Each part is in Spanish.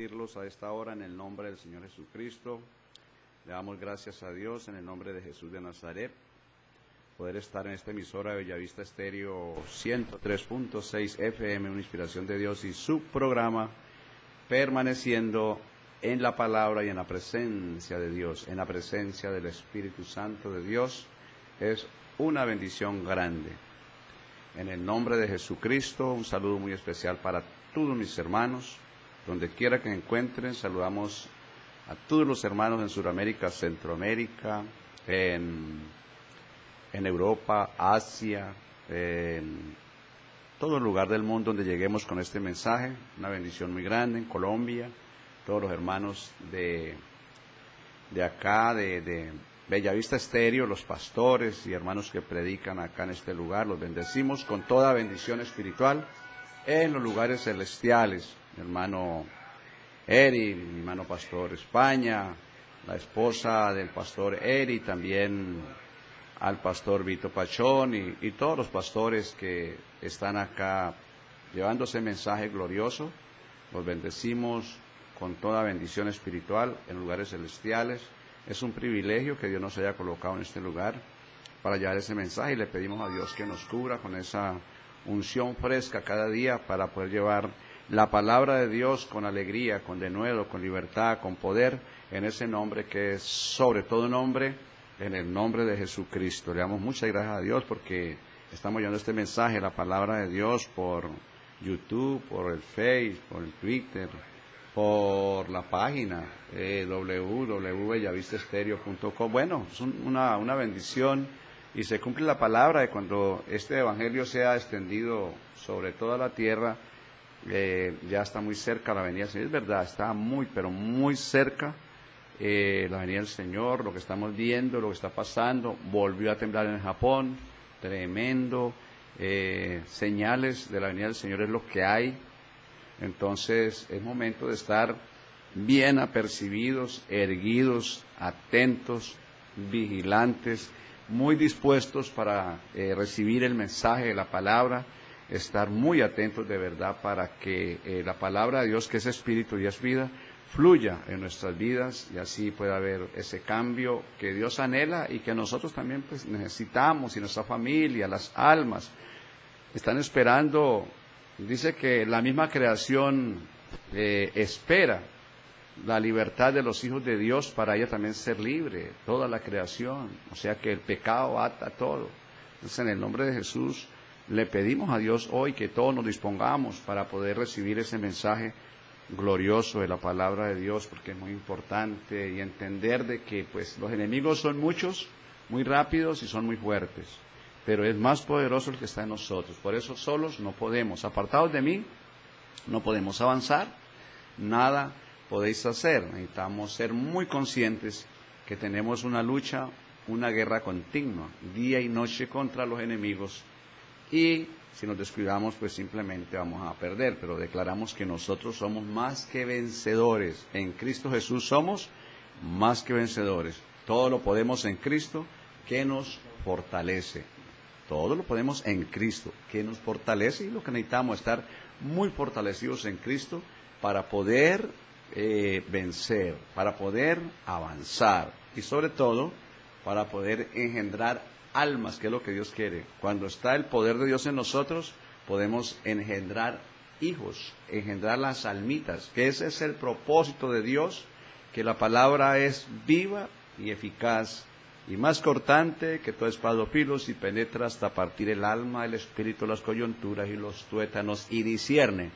Irlos a esta hora en el nombre del Señor Jesucristo. Le damos gracias a Dios en el nombre de Jesús de Nazaret. Poder estar en esta emisora de Bellavista Estéreo 103.6 FM, una inspiración de Dios, y su programa permaneciendo en la palabra y en la presencia de Dios, en la presencia del Espíritu Santo de Dios, es una bendición grande. En el nombre de Jesucristo, un saludo muy especial para todos mis hermanos. Donde quiera que se encuentren, saludamos a todos los hermanos en Sudamérica, Centroamérica, en Europa, Asia, en todo lugar del mundo donde lleguemos con este mensaje. Una bendición muy grande en Colombia, todos los hermanos de acá, de Bellavista Estéreo, los pastores y hermanos que predican acá en este lugar, los bendecimos con toda bendición espiritual en los lugares celestiales. Mi hermano Eri, mi hermano pastor España, la esposa del pastor Eri, también al pastor Vito Pachón y todos los pastores que están acá llevando ese mensaje glorioso. Los bendecimos con toda bendición espiritual en lugares celestiales. Es un privilegio que Dios nos haya colocado en este lugar para llevar ese mensaje, y le pedimos a Dios que nos cubra con esa unción fresca cada día para poder llevar la palabra de Dios con alegría, con denuedo, con libertad, con poder, en ese nombre que es sobre todo nombre, en el nombre de Jesucristo. Le damos muchas gracias a Dios porque estamos llevando este mensaje, la palabra de Dios, por YouTube, por el Facebook, por el Twitter, por la página www.bellavistaestereo.com. Bueno, es una bendición, y se cumple la palabra de cuando este evangelio sea extendido sobre toda la tierra. Ya está muy cerca la venida del Señor. Es verdad, está muy, pero muy cerca la venida del Señor. Lo que estamos viendo, lo que está pasando, volvió a temblar en Japón, tremendo. Señales de la venida del Señor es lo que hay. Entonces es momento de estar bien apercibidos, erguidos, atentos, vigilantes, muy dispuestos para recibir el mensaje de la palabra, estar muy atentos de verdad para que la palabra de Dios, que es espíritu y es vida, fluya en nuestras vidas, y así pueda haber ese cambio que Dios anhela y que nosotros también pues necesitamos, y nuestra familia, las almas están esperando. Dice que la misma creación espera la libertad de los hijos de Dios para ella también ser libre, toda la creación. O sea que el pecado ata todo. Entonces, en el nombre de Jesús, le pedimos a Dios hoy que todos nos dispongamos para poder recibir ese mensaje glorioso de la palabra de Dios, porque es muy importante, y entender de que pues los enemigos son muchos, muy rápidos y son muy fuertes, pero es más poderoso el que está en nosotros. Por eso solos no podemos, apartados de mí, no podemos avanzar, nada podéis hacer. Necesitamos ser muy conscientes que tenemos una lucha, una guerra continua, día y noche contra los enemigos, y si nos descuidamos pues simplemente vamos a perder. Pero declaramos que nosotros somos más que vencedores, en Cristo Jesús somos más que vencedores. Todo lo podemos en Cristo que nos fortalece. Todo lo podemos en Cristo que nos fortalece, y lo que necesitamos es estar muy fortalecidos en Cristo para poder vencer, para poder avanzar, y sobre todo para poder engendrar almas, que es lo que Dios quiere. Cuando está el poder de Dios en nosotros, podemos engendrar hijos, engendrar las almitas, que ese es el propósito de Dios, que la palabra es viva y eficaz, y más cortante que toda espada de dos filos, y penetra hasta partir el alma, el espíritu, las coyunturas y los tuétanos, y discierne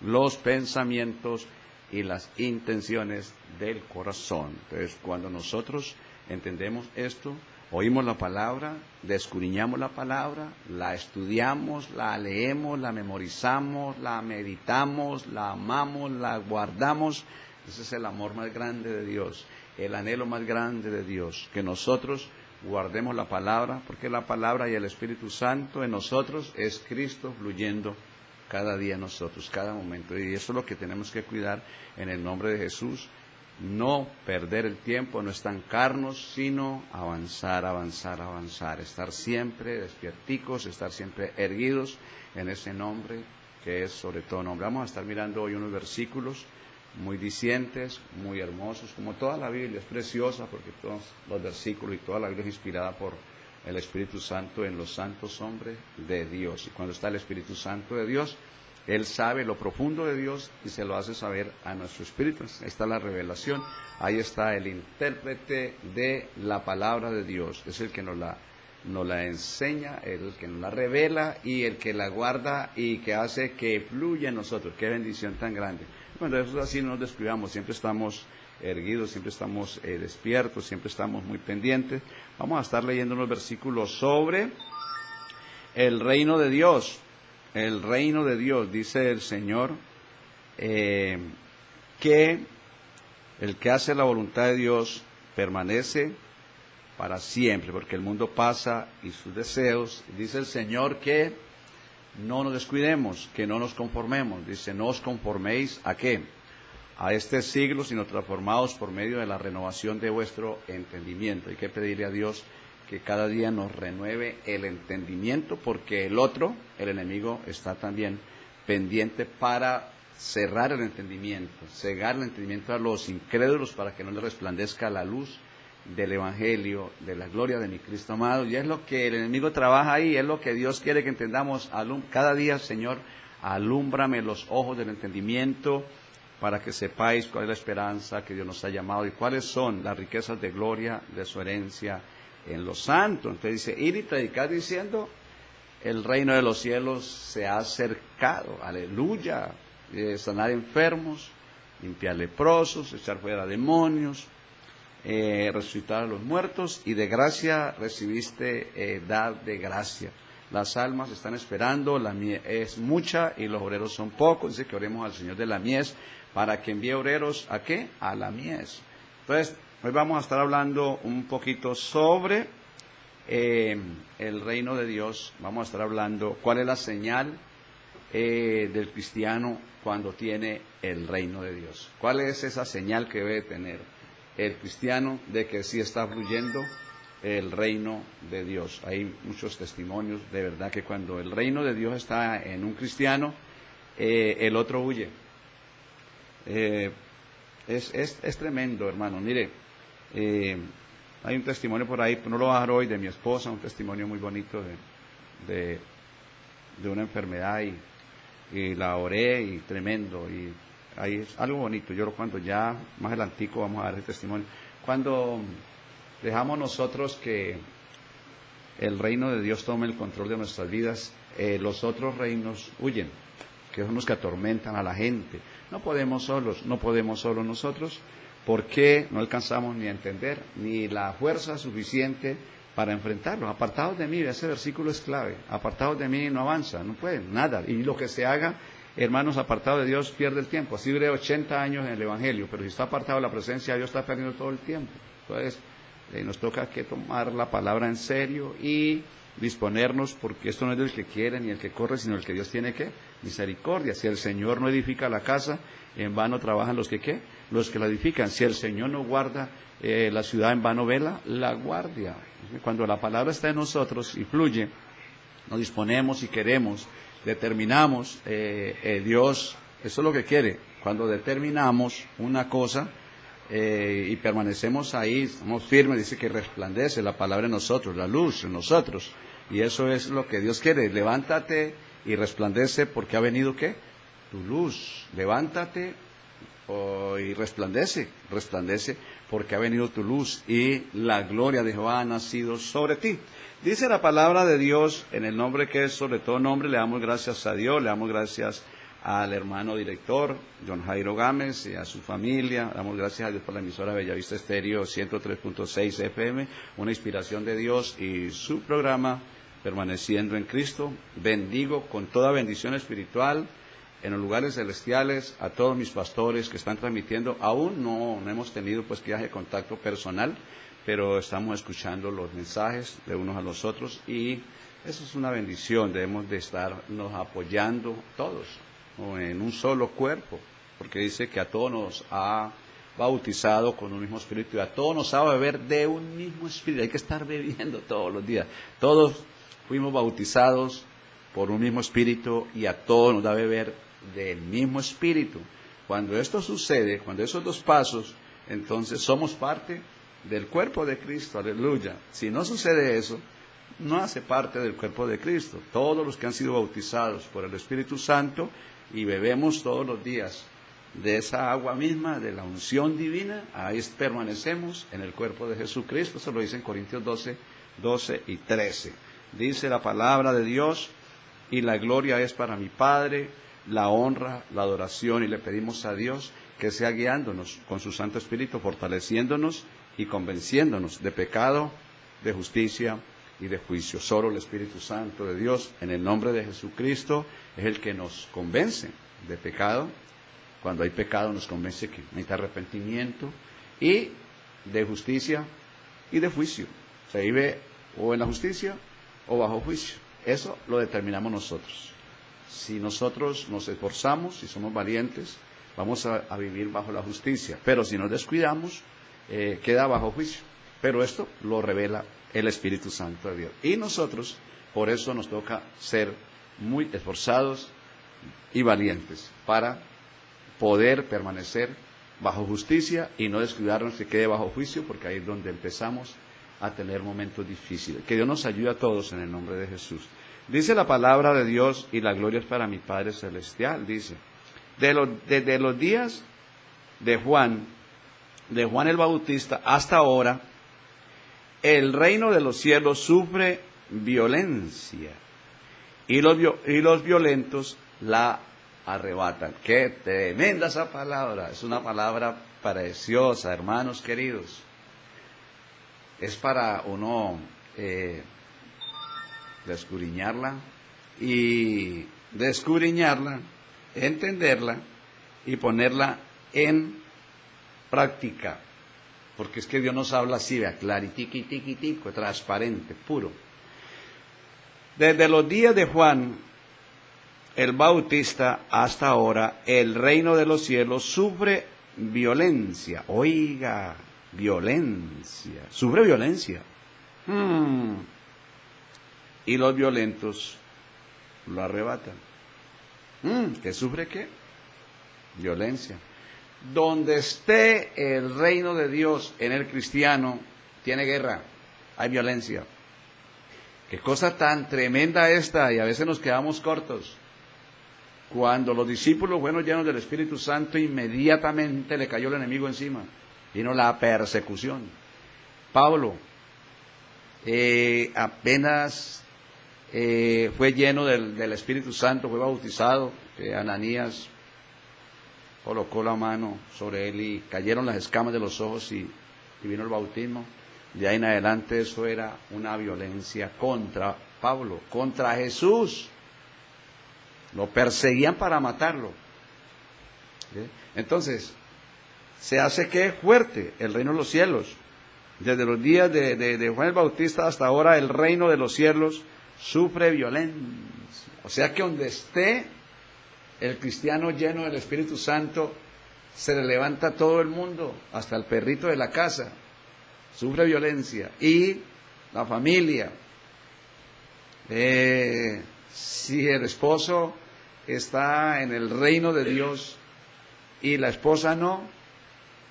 los pensamientos y las intenciones del corazón. Entonces, cuando nosotros entendemos esto, oímos la palabra, descudriñamos la palabra, la estudiamos, la leemos, la memorizamos, la meditamos, la amamos, la guardamos. Ese es el amor más grande de Dios, el anhelo más grande de Dios, que nosotros guardemos la palabra, porque la palabra y el Espíritu Santo en nosotros es Cristo fluyendo cada día en nosotros, cada momento. Y eso es lo que tenemos que cuidar en el nombre de Jesús. No perder el tiempo, no estancarnos, sino avanzar, avanzar, avanzar. Estar siempre despierticos, estar siempre erguidos en ese nombre que es sobre todo nombre. Vamos a estar mirando hoy unos versículos muy dicientes, muy hermosos, como toda la Biblia es preciosa, porque todos los versículos y toda la Biblia es inspirada por el Espíritu Santo en los santos hombres de Dios. Y cuando está el Espíritu Santo de Dios, Él sabe lo profundo de Dios y se lo hace saber a nuestro espíritu. Ahí está la revelación, ahí está el intérprete de la palabra de Dios, es el que nos la enseña, el que nos la revela y el que la guarda y que hace que fluya en nosotros. Qué bendición tan grande. Cuando eso es así, no nos descuidamos, siempre estamos erguidos, siempre estamos despiertos, siempre estamos muy pendientes. Vamos a estar leyendo unos versículos sobre el reino de Dios. El reino de Dios, dice el Señor, que el que hace la voluntad de Dios permanece para siempre, porque el mundo pasa y sus deseos. Dice el Señor que no nos descuidemos, que no nos conformemos. Dice, no os conforméis ¿a qué? A este siglo, sino transformados por medio de la renovación de vuestro entendimiento. Hay que pedirle a Dios que cada día nos renueve el entendimiento, porque el otro, el enemigo, está también pendiente para cerrar el entendimiento, cegar el entendimiento a los incrédulos para que no les resplandezca la luz del Evangelio, de la gloria de mi Cristo amado. Y es lo que el enemigo trabaja ahí, es lo que Dios quiere que entendamos. Cada día, Señor, alúmbrame los ojos del entendimiento para que sepáis cuál es la esperanza que Dios nos ha llamado y cuáles son las riquezas de gloria de su herencia en los santos. Entonces dice, ir y predicar diciendo, el reino de los cielos se ha acercado, aleluya, sanar enfermos, limpiar leprosos, echar fuera demonios, resucitar a los muertos, y de gracia recibiste, dad de gracia. Las almas están esperando, la mies es mucha y los obreros son pocos. Dice que oremos al Señor de la mies para que envíe obreros ¿a qué? A la mies. Entonces, hoy vamos a estar hablando un poquito sobre el reino de Dios. Vamos a estar hablando cuál es la señal del cristiano cuando tiene el reino de Dios. ¿Cuál es esa señal que debe tener el cristiano de que sí está fluyendo el reino de Dios? Hay muchos testimonios de verdad que cuando el reino de Dios está en un cristiano, el otro huye. Es tremendo, hermano. Mire, hay un testimonio por ahí, no lo voy a dar hoy, de mi esposa, un testimonio muy bonito de una enfermedad, y la oré, y tremendo, y ahí es algo bonito. Yo cuando ya más adelantico vamos a dar el testimonio. Cuando dejamos nosotros que el reino de Dios tome el control de nuestras vidas, los otros reinos huyen, que son los que atormentan a la gente. No podemos solos nosotros, porque no alcanzamos ni a entender, ni la fuerza suficiente para enfrentarlos. Apartados de mí, ese versículo es clave, apartados de mí no avanza, no pueden, nada. Y lo que se haga, hermanos, apartado de Dios pierde el tiempo. Así duré 80 años en el Evangelio, pero si está apartado de la presencia de Dios, está perdiendo todo el tiempo. Entonces, nos toca que tomar la palabra en serio y disponernos, porque esto no es del que quiere ni el que corre, sino el que Dios tiene que misericordia. Si el Señor no edifica la casa, en vano trabajan los que los que la edifican. Si el Señor no guarda la ciudad, en vano vela la guardia. Cuando la palabra está en nosotros y fluye, nos disponemos y queremos, determinamos, Dios, eso es lo que quiere. Cuando determinamos una cosa y permanecemos ahí, estamos firmes, dice que resplandece la palabra en nosotros, la luz en nosotros, y eso es lo que Dios quiere. Levántate y resplandece, porque ha venido ¿qué? Tu luz. Levántate y resplandece porque ha venido tu luz y la gloria de Jehová ha nacido sobre ti. Dice la palabra de Dios, en el nombre que es sobre todo nombre, le damos gracias a Dios, le damos gracias al hermano director, John Jairo Gámez, y a su familia. Damos gracias a Dios por la emisora Bellavista Estéreo 103.6 FM, una inspiración de Dios, y su programa Permaneciendo en Cristo. Bendigo con toda bendición espiritual en los lugares celestiales a todos mis pastores que están transmitiendo. Aún no hemos tenido pues viaje de contacto personal, pero estamos escuchando los mensajes de unos a los otros, y eso es una bendición. Debemos de estarnos apoyando todos en un solo cuerpo, porque dice que a todos nos ha bautizado con un mismo espíritu, y a todos nos ha beber de un mismo espíritu. Hay que estar bebiendo todos los días. Todos fuimos bautizados por un mismo espíritu, y a todos nos da beber del mismo espíritu. Cuando esto sucede, cuando esos dos pasos, entonces somos parte del cuerpo de Cristo, aleluya. Si no sucede eso, no hace parte del cuerpo de Cristo. Todos los que han sido bautizados por el Espíritu Santo y bebemos todos los días de esa agua misma, de la unción divina, ahí permanecemos en el cuerpo de Jesucristo. Eso lo dice en Corintios 12 y 13. Dice la palabra de Dios: y la gloria es para mi Padre, la honra, la adoración, y le pedimos a Dios que sea guiándonos con su Santo Espíritu, fortaleciéndonos y convenciéndonos de pecado, de justicia y de juicio. Solo el Espíritu Santo de Dios, en el nombre de Jesucristo, es el que nos convence de pecado. Cuando hay pecado nos convence que necesita arrepentimiento, y de justicia y de juicio. Se vive o en la justicia o bajo juicio. Eso lo determinamos nosotros. Si nosotros nos esforzamos, si somos valientes, vamos a vivir bajo la justicia. Pero si nos descuidamos, queda bajo juicio. Pero esto lo revela el Espíritu Santo de Dios. Y nosotros, por eso nos toca ser muy esforzados y valientes para poder permanecer bajo justicia y no descuidarnos que quede bajo juicio, porque ahí es donde empezamos a tener momentos difíciles. Que Dios nos ayude a todos en el nombre de Jesús. Dice la palabra de Dios: y la gloria es para mi Padre Celestial. Dice, desde los días de Juan el Bautista hasta ahora, el reino de los cielos sufre violencia, y los violentos la arrebatan. Qué tremenda esa palabra. Es una palabra preciosa, hermanos queridos. Es para uno descudriñarla, entenderla y ponerla en práctica. Porque es que Dios nos habla así, vea, claritico, transparente, puro. Desde los días de Juan el Bautista hasta ahora, el reino de los cielos sufre violencia. Oiga, violencia. Sufre violencia. Y los violentos lo arrebatan. ¿Qué sufre qué? Violencia. Donde esté el reino de Dios en el cristiano, tiene guerra, hay violencia. Qué cosa tan tremenda esta, y a veces nos quedamos cortos. Cuando los discípulos fueron llenos del Espíritu Santo, inmediatamente le cayó el enemigo encima. Vino la persecución. Pablo apenas fue lleno del Espíritu Santo, fue bautizado. Ananías colocó la mano sobre él y cayeron las escamas de los ojos y vino el bautismo. De ahí en adelante eso era una violencia contra Pablo, contra Jesús. Lo perseguían para matarlo. ¿Sí? Entonces, se hace que fuerte el reino de los cielos. Desde los días de Juan el Bautista hasta ahora, el reino de los cielos sufre violencia. O sea que donde esté el cristiano lleno del Espíritu Santo, se le levanta todo el mundo, hasta el perrito de la casa. Sufre violencia. Y la familia. Si el esposo está en el reino de Dios y la esposa no,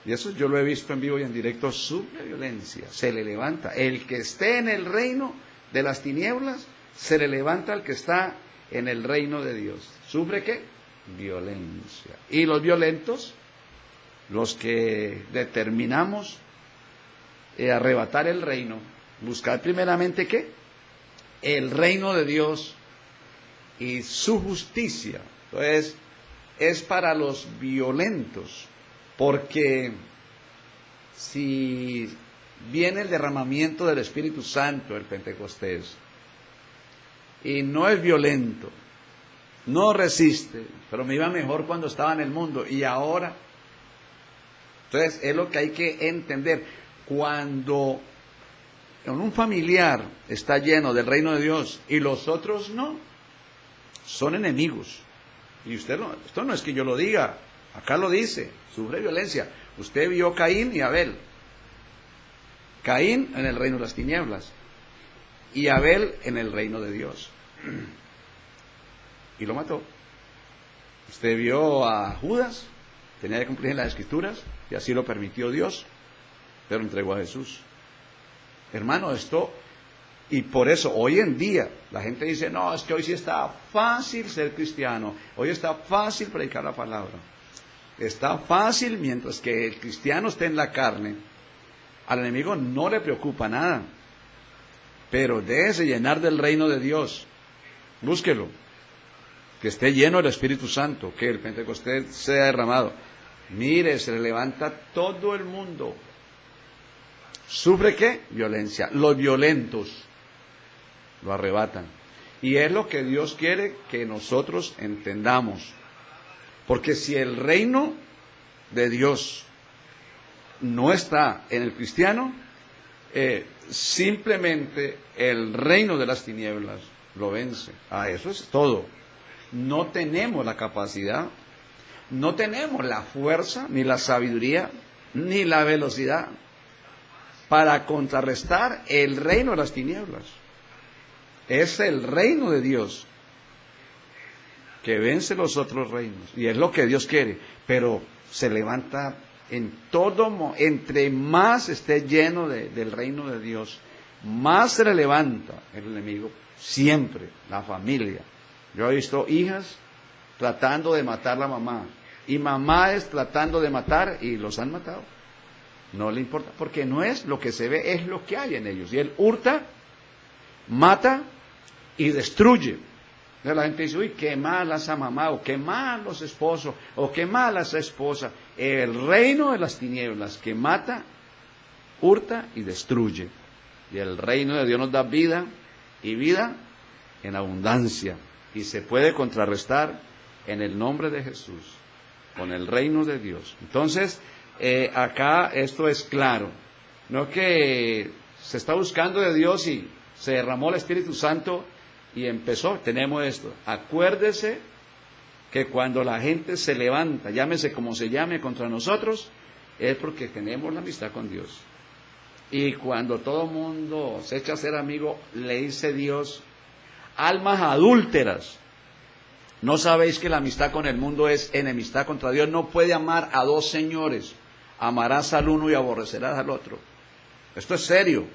y eso yo lo he visto en vivo y en directo, sufre violencia, se le levanta. El que esté en el reino de las tinieblas, se le levanta al que está en el reino de Dios. ¿Sufre qué? Violencia. Y los violentos, los que determinamos arrebatar el reino, buscar primeramente ¿qué? El reino de Dios y su justicia. Entonces, es para los violentos, porque si viene el derramamiento del Espíritu Santo, el Pentecostés, y no es violento, no resiste, pero me iba mejor cuando estaba en el mundo, y ahora, entonces es lo que hay que entender. Cuando un familiar está lleno del reino de Dios y los otros no, son enemigos. Y usted no, esto no es que yo lo diga, acá lo dice, sufre violencia. Usted vio Caín y Abel. Caín en el reino de las tinieblas y Abel en el reino de Dios. Y lo mató. Usted vio a Judas tenía que cumplir en las Escrituras, y así lo permitió Dios, pero entregó a Jesús. Hermano, esto, y por eso hoy en día la gente dice, no, es que hoy sí está fácil ser cristiano, hoy está fácil predicar la palabra. Está fácil mientras que el cristiano esté en la carne, al enemigo no le preocupa nada, pero déjese llenar del reino de Dios, búsquelo, que esté lleno del Espíritu Santo, que el Pentecostés sea derramado. Mire, se le levanta todo el mundo. ¿Sufre qué? Violencia. Los violentos lo arrebatan. Y es lo que Dios quiere que nosotros entendamos. Porque si el reino de Dios no está en el cristiano, simplemente el reino de las tinieblas lo vence. Eso es todo. No tenemos la capacidad, no tenemos la fuerza, ni la sabiduría, ni la velocidad para contrarrestar el reino de las tinieblas. Es el reino de Dios que vence los otros reinos, y es lo que Dios quiere, pero se levanta en todo, entre más esté lleno del reino de Dios, más se le levanta el enemigo, siempre, la familia. Yo he visto hijas tratando de matar a la mamá, y mamás tratando de matar, y los han matado. No le importa, porque no es lo que se ve, es lo que hay en ellos. Y él hurta, mata y destruye. Entonces la gente dice, uy, qué mala esa mamá, o qué malos esposos, o qué mala esa esposa. El reino de las tinieblas que mata, hurta y destruye. Y el reino de Dios nos da vida, y vida en abundancia. Y se puede contrarrestar en el nombre de Jesús, con el reino de Dios. Entonces, acá esto es claro, no que se está buscando de Dios y se derramó el Espíritu Santo y empezó. Tenemos esto, acuérdese que cuando la gente se levanta, llámese como se llame, contra nosotros, es porque tenemos la amistad con Dios. Y cuando todo el mundo se echa a ser amigo, le dice Dios, almas adúlteras, ¿no sabéis que la amistad con el mundo es enemistad contra Dios? No puede amar a dos señores. Amarás al uno y aborrecerás al otro. Esto es serio.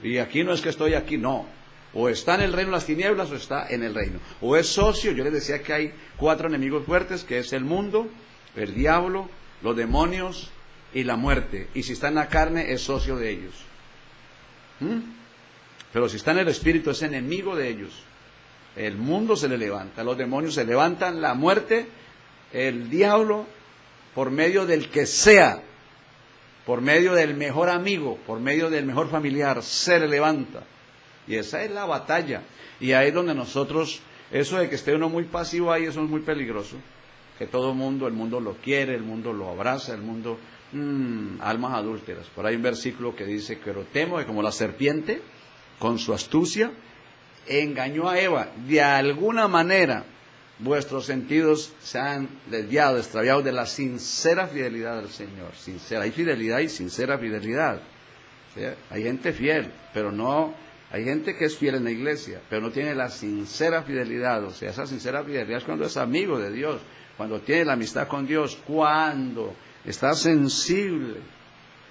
Y aquí no es que estoy aquí, no. O está en el reino de las tinieblas o está en el reino. O es socio. Yo les decía que hay 4 enemigos fuertes, que es el mundo, el diablo, los demonios y la muerte. Y si está en la carne, es socio de ellos. Pero si está en el espíritu, es enemigo de ellos. El mundo se le levanta, los demonios se levantan, la muerte, el diablo, por medio del que sea, por medio del mejor amigo, por medio del mejor familiar, se le levanta. Y esa es la batalla. Y ahí es donde nosotros, eso de que esté uno muy pasivo ahí, eso es muy peligroso. Que todo el mundo lo quiere, el mundo lo abraza, el mundo, almas adúlteras. Por ahí un versículo que dice, pero temo que como la serpiente, con su astucia, engañó a Eva. De alguna manera, vuestros sentidos se han desviado, extraviado de la sincera fidelidad del Señor. Sincera, hay fidelidad y sincera fidelidad. ¿Sí? Hay gente fiel, pero no, hay gente que es fiel en la iglesia, pero no tiene la sincera fidelidad. O sea, esa sincera fidelidad es cuando es amigo de Dios, cuando tiene la amistad con Dios, cuando está sensible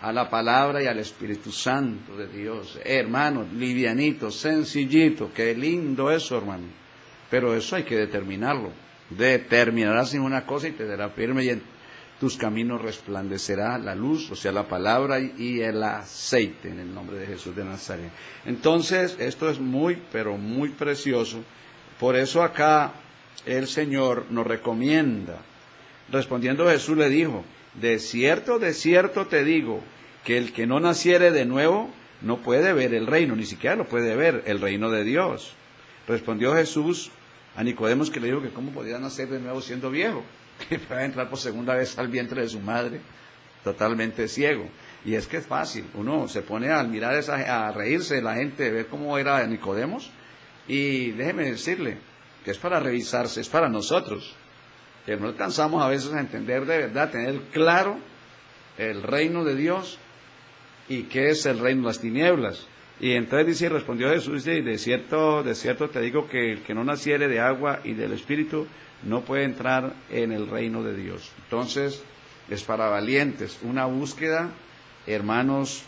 a la palabra y al Espíritu Santo de Dios. Hermano, livianito, sencillito, qué lindo eso, hermano. Pero eso hay que determinarlo. Determinarás en una cosa y te dará firme, y en tus caminos resplandecerá la luz, o sea, la palabra y el aceite, en el nombre de Jesús de Nazaret. Entonces, esto es muy, pero muy precioso. Por eso acá el Señor nos recomienda. Respondiendo Jesús le dijo, de cierto te digo, que el que no naciere de nuevo no puede ver el reino, ni siquiera lo puede ver, el reino de Dios. Respondió Jesús a Nicodemos, que le dijo que cómo podía nacer de nuevo siendo viejo, que pueda entrar por segunda vez al vientre de su madre, totalmente ciego. Y es que es fácil, uno se pone a mirar a reírse de la gente, de ver cómo era Nicodemos, y déjeme decirle que es para revisarse, es para nosotros, que no alcanzamos a veces a entender de verdad, tener claro el reino de Dios y qué es el reino de las tinieblas. Y entonces dice, y respondió Jesús, dice, de cierto te digo que el que no naciere de agua y del Espíritu no puede entrar en el reino de Dios. Entonces, es para valientes. Una búsqueda, hermanos,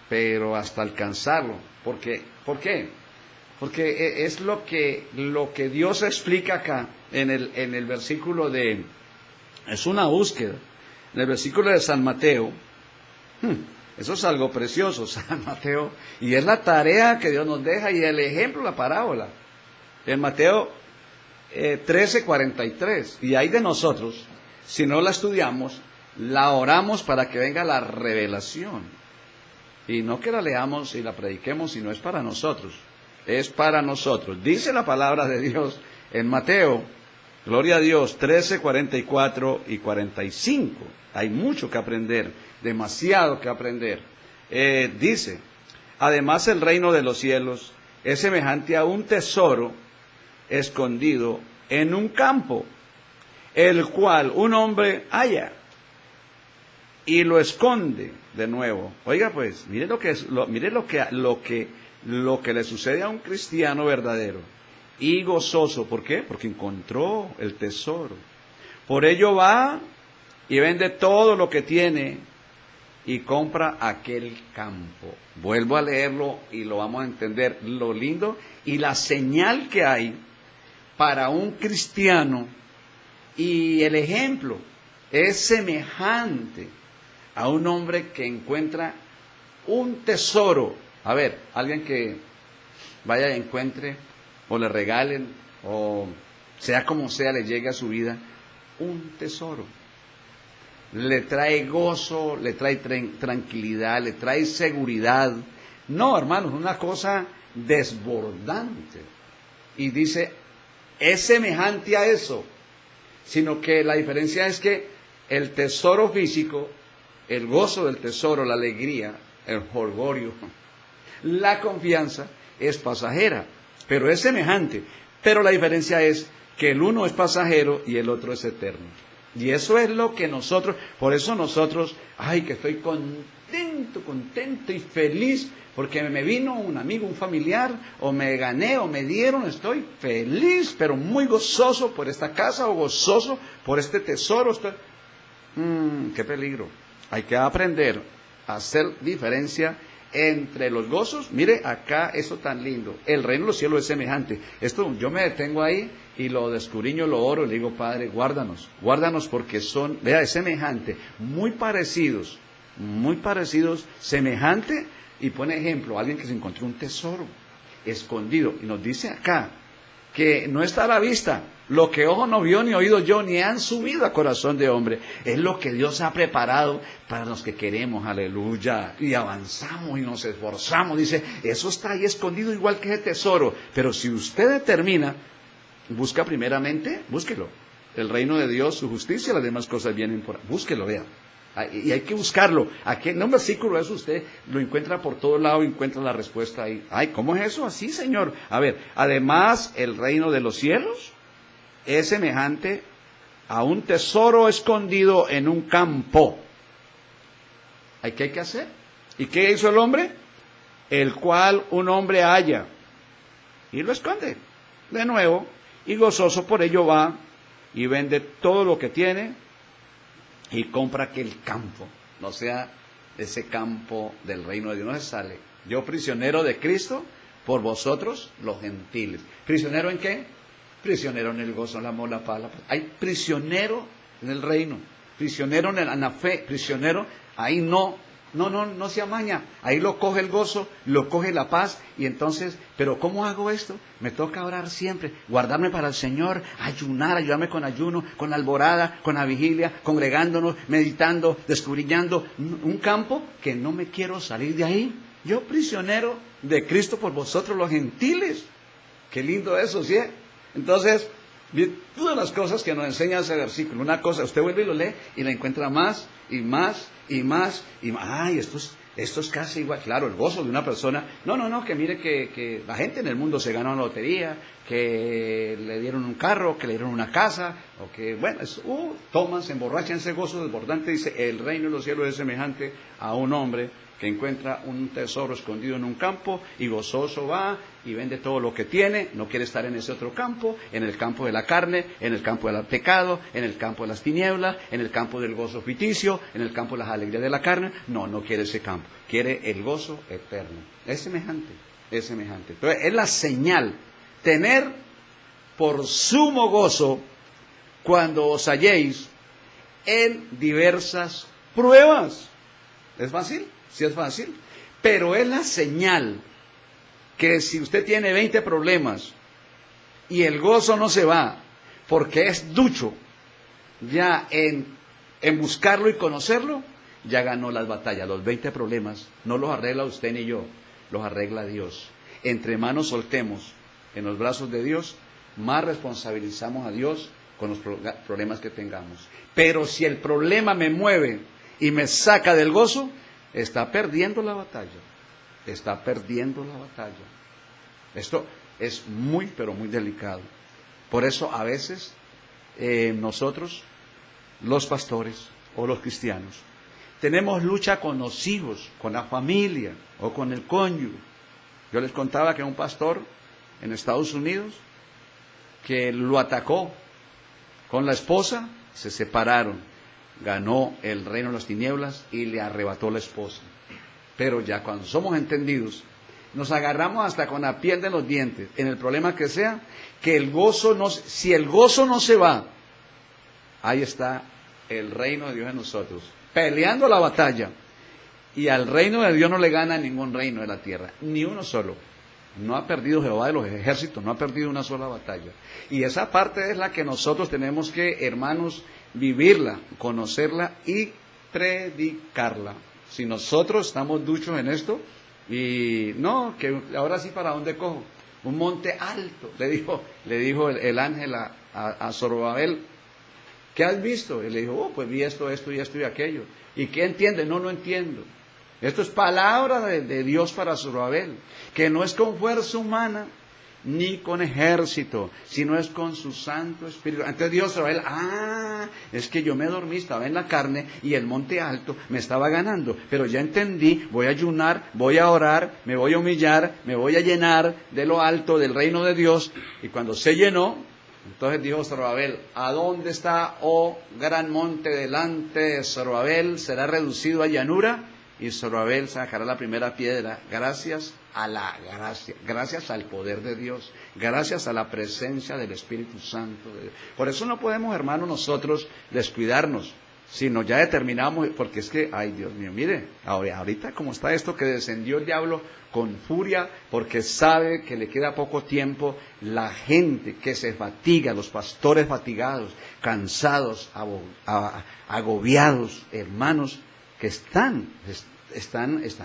pero hasta alcanzarlo. ¿Por qué? Porque es lo que Dios explica acá en el versículo es una búsqueda. En el versículo de San Mateo, eso es algo precioso, San Mateo, y es la tarea que Dios nos deja y el ejemplo, la parábola. En Mateo 13:43, y hay de nosotros, si no la estudiamos, la oramos para que venga la revelación. Y no que la leamos y la prediquemos, sino es para nosotros. Es para nosotros. Dice la palabra de Dios en Mateo, gloria a Dios, 13:44 y 45. Hay mucho que aprender, demasiado que aprender. Dice, además el reino de los cielos es semejante a un tesoro escondido en un campo, el cual un hombre halla y lo esconde de nuevo. Oiga pues, mire lo que le sucede a un cristiano verdadero y gozoso. ¿Por qué? Porque encontró el tesoro. Por ello va y vende todo lo que tiene y compra aquel campo. Vuelvo a leerlo y lo vamos a entender, lo lindo y la señal que hay para un cristiano, y el ejemplo es semejante a un hombre que encuentra un tesoro. A ver, alguien que vaya y encuentre, o le regalen, o sea como sea, le llegue a su vida un tesoro. Le trae gozo, le trae tranquilidad, le trae seguridad. No, hermanos, una cosa desbordante. Y dice, es semejante a eso, sino que la diferencia es que el tesoro físico, el gozo del tesoro, la alegría, el jolgorio, la confianza es pasajera, pero es semejante. Pero la diferencia es que el uno es pasajero y el otro es eterno. Y eso es lo que nosotros, por eso nosotros, que estoy contento y feliz, porque me vino un amigo, un familiar, o me gané, o me dieron, estoy feliz, pero muy gozoso por esta casa, o gozoso por este tesoro. ¡Qué peligro! Hay que aprender a hacer diferencia entre los gozos. Mire acá, eso tan lindo. El reino de los cielos es semejante. Esto yo me detengo ahí y lo descubriño, lo oro y le digo, Padre, guárdanos porque son, vea, es semejante, muy parecidos, semejante. Y pone ejemplo, alguien que se encontró un tesoro escondido. Y nos dice acá que no está a la vista. Lo que ojo no vio, ni oído yo, ni han subido a corazón de hombre. Es lo que Dios ha preparado para los que queremos, aleluya. Y avanzamos y nos esforzamos. Dice, eso está ahí escondido igual que ese tesoro. Pero si usted determina, busca primeramente, búsquelo. El reino de Dios, su justicia, las demás cosas vienen por ahí. Búsquelo, vea. Y hay que buscarlo. Aquí en un versículo eso usted lo encuentra por todo lado, encuentra la respuesta ahí. ¿Cómo es eso? Así, Señor. A ver, además el reino de los cielos es semejante a un tesoro escondido en un campo. ¿Qué hay que hacer? ¿Y qué hizo el hombre? El cual un hombre halla y lo esconde de nuevo, y gozoso por ello va y vende todo lo que tiene y compra aquel campo, no sea ese campo del reino de Dios. No se sale. Yo prisionero de Cristo por vosotros los gentiles. ¿Prisionero en qué? Prisionero en el gozo, el amor, la paz. Hay prisionero en el reino, prisionero en la fe, prisionero, ahí no se amaña, ahí lo coge el gozo, lo coge la paz. Y entonces, ¿pero cómo hago esto? Me toca orar siempre, guardarme para el Señor, ayunar, ayudarme con ayuno, con la alborada, con la vigilia, congregándonos, meditando, descubriendo un campo que no me quiero salir de ahí. Yo prisionero de Cristo por vosotros los gentiles. Qué lindo eso, ¿sí? Entonces, todas las cosas que nos enseña ese versículo, una cosa, usted vuelve y lo lee y la encuentra más y más y más y más. Esto es casi igual. Claro, el gozo de una persona, no, que mire que la gente en el mundo se ganó una lotería, que le dieron un carro, que le dieron una casa, o que, bueno, toman, se emborrachan, ese gozo desbordante. Dice, el reino de los cielos es semejante a un hombre que encuentra un tesoro escondido en un campo y gozoso va y vende todo lo que tiene. No quiere estar en ese otro campo, en el campo de la carne, en el campo del pecado, en el campo de las tinieblas, en el campo del gozo ficticio. gozo en el campo de las alegrías de la carne. No, no quiere ese campo, quiere el gozo eterno. Es semejante, es semejante. Entonces, es la señal, tener por sumo gozo cuando os halléis en diversas pruebas. ¿Es fácil? Sí es fácil. Pero es la señal que si usted tiene 20 problemas y el gozo no se va, porque es ducho ya en buscarlo y conocerlo, ya ganó las batallas. Los 20 problemas no los arregla usted ni yo, los arregla Dios. Entre manos soltemos en los brazos de Dios, más responsabilizamos a Dios con los problemas que tengamos. Pero si el problema me mueve y me saca del gozo, está perdiendo la batalla. Está perdiendo la batalla. Esto es muy, pero muy delicado. Por eso a veces nosotros, los pastores o los cristianos, tenemos lucha con los hijos, con la familia o con el cónyuge. Yo les contaba que un pastor en Estados Unidos que lo atacó con la esposa, se separaron, ganó el reino de las tinieblas y le arrebató la esposa. Pero ya cuando somos entendidos, nos agarramos hasta con la piel de los dientes, en el problema que sea, que el gozo no, si el gozo no se va, ahí está el reino de Dios en nosotros, peleando la batalla. Y al reino de Dios no le gana ningún reino de la tierra, ni uno solo. No ha perdido Jehová de los ejércitos, no ha perdido una sola batalla. Y esa parte es la que nosotros tenemos que, hermanos, vivirla, conocerla y predicarla. Si nosotros estamos duchos en esto, y no, que ahora sí, ¿para dónde cojo? Un monte alto, le dijo el ángel a Zorobabel. ¿Qué has visto? Y le dijo, pues vi esto, esto y esto y aquello. ¿Y qué entiende? No entiendo. Esto es palabra de Dios para Zorobabel, que no es con fuerza humana, ni con ejército, sino es con su Santo Espíritu. Entonces Dios Zorobabel, es que yo me dormí, estaba en la carne y el monte alto me estaba ganando, pero ya entendí, voy a ayunar, voy a orar, me voy a humillar, me voy a llenar de lo alto del reino de Dios. Y cuando se llenó, entonces dijo Zorobabel, ¿a dónde está, oh gran monte delante de Zorobabel? ¿Será reducido a llanura? Y Zorobabel sacará la primera piedra, gracias a la gracia, gracias al poder de Dios, gracias a la presencia del Espíritu Santo de Dios. Por eso no podemos, hermanos, nosotros descuidarnos, sino ya determinamos, porque es que, ay Dios mío, mire, ahorita como está esto, que descendió el diablo con furia, porque sabe que le queda poco tiempo, la gente que se fatiga, los pastores fatigados, cansados, agobiados, hermanos, que están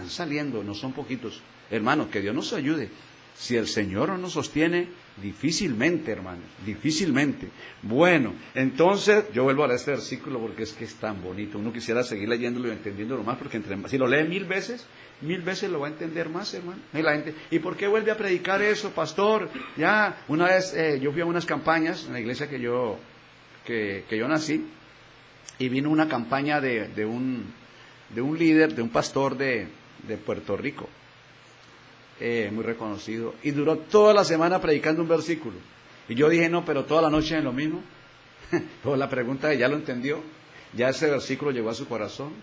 saliendo, no son poquitos. Hermanos, que Dios nos ayude. Si el Señor no nos sostiene, difícilmente, hermanos, difícilmente. Bueno, entonces, yo vuelvo a este versículo porque es que es tan bonito. Uno quisiera seguir leyéndolo y entendiéndolo más, porque si lo lee 1000 veces lo va a entender más, hermano. Y la gente, ¿y por qué vuelve a predicar eso, pastor? Ya, una vez yo fui a unas campañas en la iglesia que yo nací, y vino una campaña de un líder, de un pastor de Puerto Rico, muy reconocido, y duró toda la semana predicando un versículo. Y yo dije, no, pero toda la noche es lo mismo. Pues la pregunta es, ¿ya lo entendió? ¿Ya ese versículo llegó a su corazón?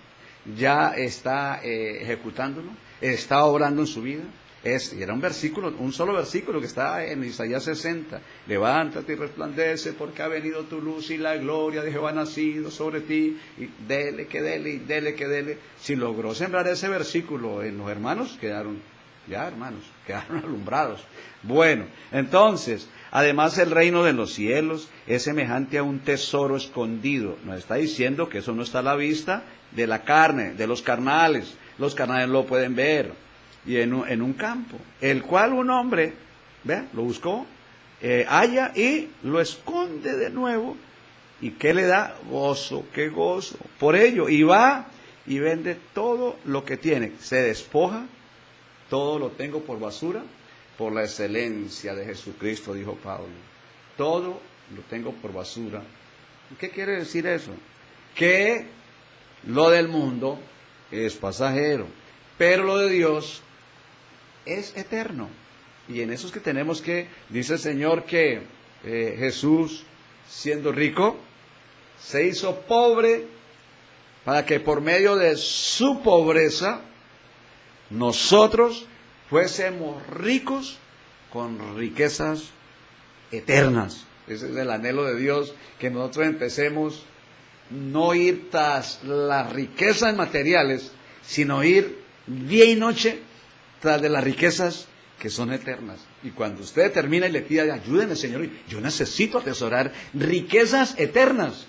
¿Ya está ejecutándolo? ¿Está obrando en su vida? Y era un versículo, un solo versículo que está en Isaías 60. Levántate y resplandece, porque ha venido tu luz y la gloria de Jehová ha nacido sobre ti. Y dele que dele, y dele que dele. Si logró sembrar ese versículo en los hermanos, quedaron alumbrados. Bueno, entonces, además el reino de los cielos es semejante a un tesoro escondido. Nos está diciendo que eso no está a la vista de la carne, de los carnales. Los carnales lo pueden ver. Y en un campo, el cual un hombre, lo buscó, halla y lo esconde de nuevo. ¿Y qué le da? Gozo, qué gozo. Por ello, y va y vende todo lo que tiene. Se despoja, todo lo tengo por basura, por la excelencia de Jesucristo, dijo Pablo. Todo lo tengo por basura. ¿Qué quiere decir eso? Que lo del mundo es pasajero, pero lo de Dios es eterno. Y en eso es que tenemos que, dice el Señor, que Jesús, siendo rico, se hizo pobre para que por medio de su pobreza nosotros fuésemos ricos con riquezas eternas. Ese es el anhelo de Dios, que nosotros empecemos no ir tras las riquezas materiales, sino ir día y noche tras de las riquezas que son eternas. Y cuando usted termina y le pida, ayúdeme Señor, yo necesito atesorar riquezas eternas,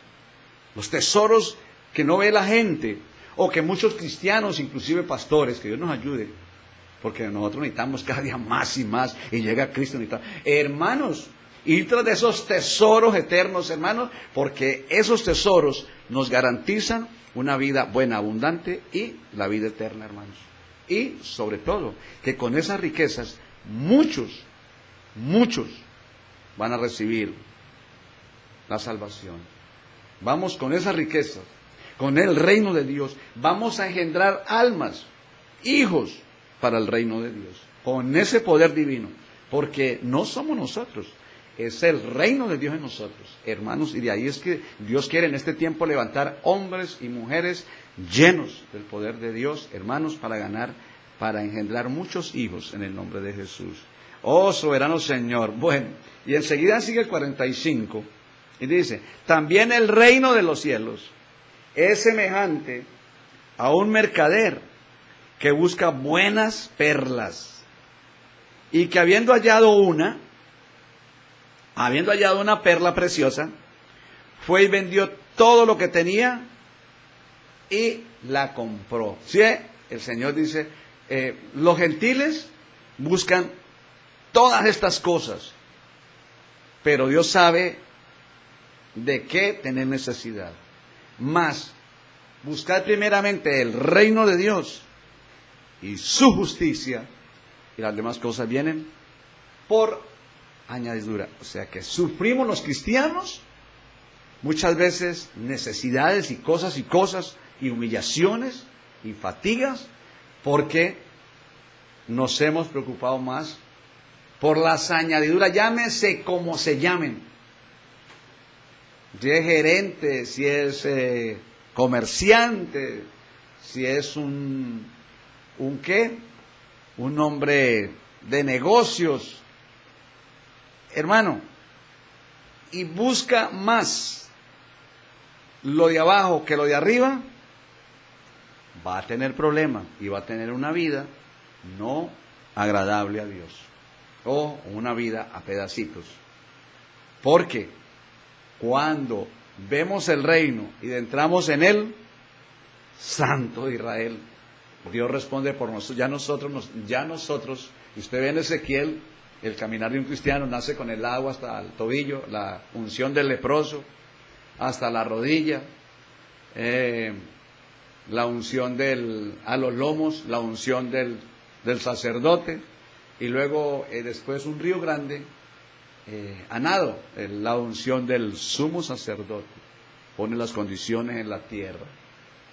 los tesoros que no ve la gente, o que muchos cristianos, inclusive pastores, que Dios nos ayude, porque nosotros necesitamos cada día más y más, y llega Cristo, hermanos, ir tras de esos tesoros eternos, hermanos, porque esos tesoros nos garantizan una vida buena, abundante, y la vida eterna, hermanos. Y sobre todo, que con esas riquezas, muchos van a recibir la salvación. Vamos con esas riquezas, con el reino de Dios, vamos a engendrar almas, hijos para el reino de Dios, con ese poder divino, porque no somos nosotros, es el reino de Dios en nosotros, hermanos, y de ahí es que Dios quiere en este tiempo levantar hombres y mujeres llenos del poder de Dios, hermanos, para engendrar muchos hijos en el nombre de Jesús. Oh, soberano Señor. Bueno, y enseguida sigue el 45, y dice, también el reino de los cielos es semejante a un mercader que busca buenas perlas, y que habiendo hallado una perla preciosa, fue y vendió todo lo que tenía y la compró. ¿Sí? El Señor dice, los gentiles buscan todas estas cosas, pero Dios sabe de qué tener necesidad. Mas, buscad primeramente el reino de Dios y su justicia, y las demás cosas vienen por añadidura. O sea que sufrimos los cristianos muchas veces necesidades y cosas y humillaciones y fatigas, porque nos hemos preocupado más por las añadiduras, llámese como se llamen, si es gerente, si es comerciante, si es un hombre de negocios, hermano, y busca más lo de abajo que lo de arriba, va a tener problemas y va a tener una vida no agradable a Dios, o una vida a pedacitos. Porque cuando vemos el reino y entramos en él, Santo de Israel, Dios responde por nosotros. Ya nosotros, y usted ve en Ezequiel, el caminar de un cristiano nace con el agua hasta el tobillo, la unción del leproso hasta la rodilla, la unción a los lomos, la unción del sacerdote, y luego después un río grande, a nado, la unción del sumo sacerdote. Pone las condiciones en la tierra.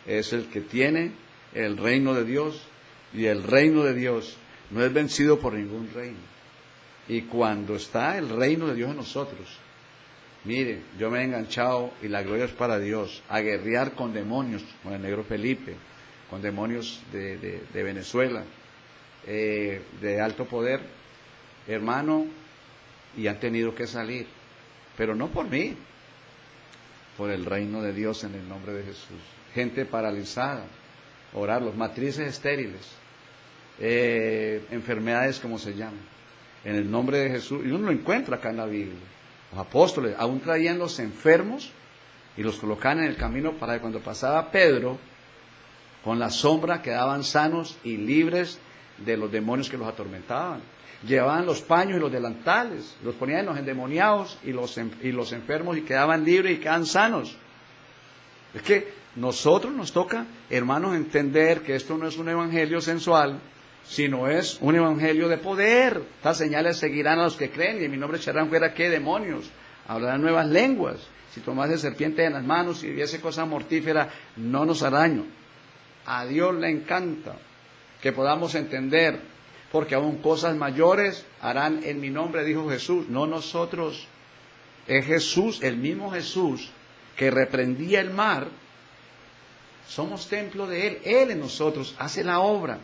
Es el que tiene el reino de Dios, y el reino de Dios no es vencido por ningún reino. Y cuando está el reino de Dios en nosotros, mire, yo me he enganchado, y la gloria es para Dios, a guerrear con demonios, con el negro Felipe, con demonios de Venezuela, de alto poder, hermano, y han tenido que salir, pero no por mí, por el reino de Dios en el nombre de Jesús. Gente paralizada, orarlos, matrices estériles, enfermedades como se llaman, en el nombre de Jesús, y uno lo encuentra acá en la Biblia. Los apóstoles aún traían los enfermos y los colocaban en el camino para que cuando pasaba Pedro, con la sombra quedaban sanos y libres de los demonios que los atormentaban. Llevaban los paños y los delantales, los ponían en los endemoniados y los enfermos, y quedaban libres y quedaban sanos. Es que nosotros nos toca, hermanos, entender que esto no es un evangelio sensual, sino es un evangelio de poder. Estas señales seguirán a los que creen, y en mi nombre echarán fuera, ¿qué demonios? Hablarán nuevas lenguas. Si tomase serpiente en las manos y viese cosa mortífera, no nos hará daño. A Dios le encanta que podamos entender, porque aún cosas mayores harán en mi nombre, dijo Jesús, no nosotros. Es Jesús, el mismo Jesús que reprendía el mar, somos templo de Él. Él en nosotros hace la obra.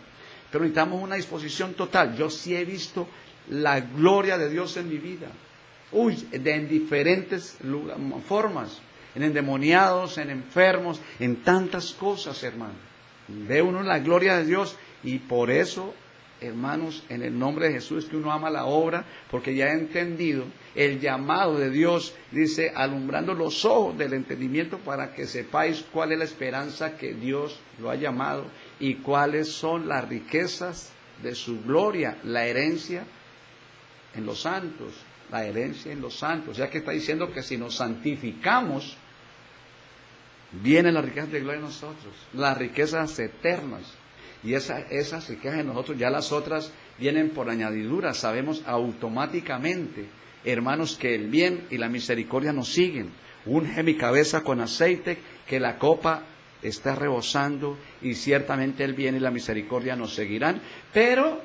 Pero necesitamos una disposición total. Yo sí he visto la gloria de Dios en mi vida. En diferentes formas. En endemoniados, en enfermos, en tantas cosas, hermano. Ve uno la gloria de Dios y por eso, hermanos, en el nombre de Jesús es que uno ama la obra, porque ya ha entendido el llamado de Dios, dice, alumbrando los ojos del entendimiento para que sepáis cuál es la esperanza que Dios lo ha llamado y cuáles son las riquezas de su gloria, la herencia en los santos, la herencia en los santos. Ya que está diciendo que si nos santificamos, vienen las riquezas de gloria en nosotros, las riquezas eternas. Y esas riquezas en nosotros, ya las otras vienen por añadidura. Sabemos automáticamente, hermanos, que el bien y la misericordia nos siguen. Unge mi cabeza con aceite, que la copa está rebosando, y ciertamente el bien y la misericordia nos seguirán. Pero